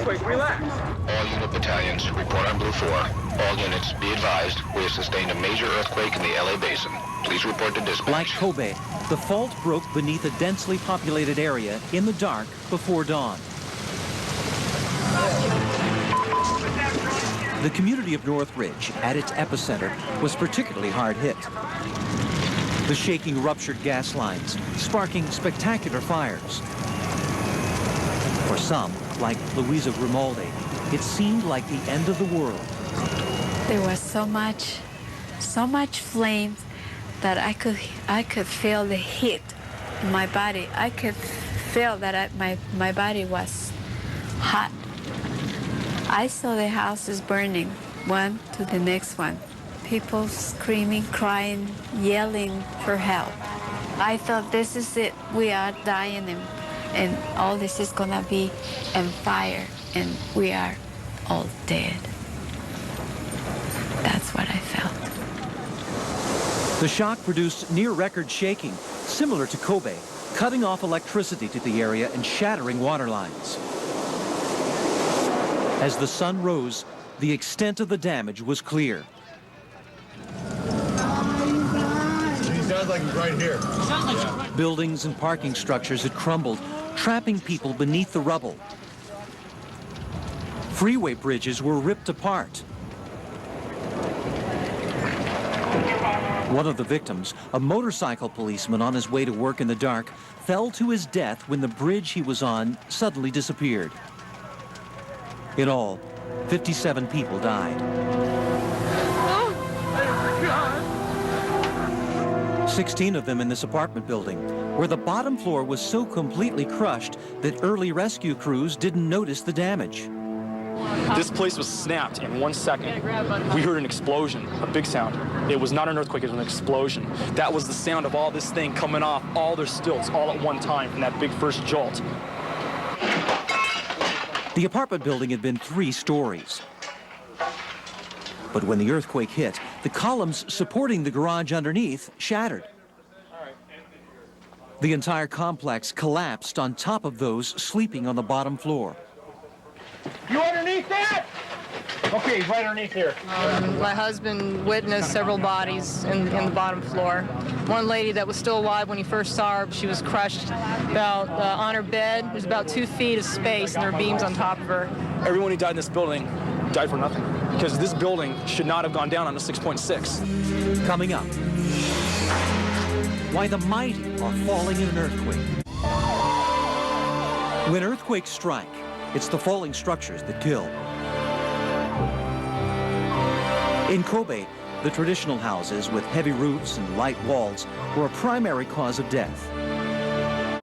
earthquake, relax. All unit battalions, report on Blue 4. All units, be advised, we have sustained a major earthquake in the LA basin. Please report to dispatch. Like Kobe, the fault broke beneath a densely populated area in the dark before dawn. The community of Northridge, at its epicenter, was particularly hard hit. The shaking ruptured gas lines, sparking spectacular fires. For some, like Louisa Grimaldi, it seemed like the end of the world. There was so much flames that I could feel the heat in my body. I could feel that my body was hot. I saw the houses burning, one to the next one. People screaming, crying, yelling for help. I thought, this is it. We are dying, and all this is gonna be on fire, and we are all dead. That's what I felt. The shock produced near-record shaking, similar to Kobe, cutting off electricity to the area and shattering water lines. As the sun rose, the extent of the damage was clear. He sounds like he's right here. Buildings and parking structures had crumbled, trapping people beneath the rubble. Freeway bridges were ripped apart. One of the victims, a motorcycle policeman on his way to work in the dark, fell to his death when the bridge he was on suddenly disappeared. In all, 57 people died. 16 of them in this apartment building, where the bottom floor was so completely crushed that early rescue crews didn't notice the damage. This place was snapped in 1 second. We heard an explosion, a big sound. It was not an earthquake, it was an explosion. That was the sound of all this thing coming off all their stilts all at one time from that big first jolt. The apartment building had been 3 stories. But when the earthquake hit, the columns supporting the garage underneath shattered. The entire complex collapsed on top of those sleeping on the bottom floor. You underneath that? Okay, he's right underneath here. My husband witnessed several bodies in the bottom floor. One lady that was still alive when he first saw her, she was crushed about on her bed. There's about 2 feet of space, and there were beams on top of her. Everyone who died in this building died for nothing, because this building should not have gone down on a 6.6. Coming up, why the mighty are falling in an earthquake. When earthquakes strike, it's the falling structures that kill. In Kobe, the traditional houses with heavy roofs and light walls were a primary cause of death.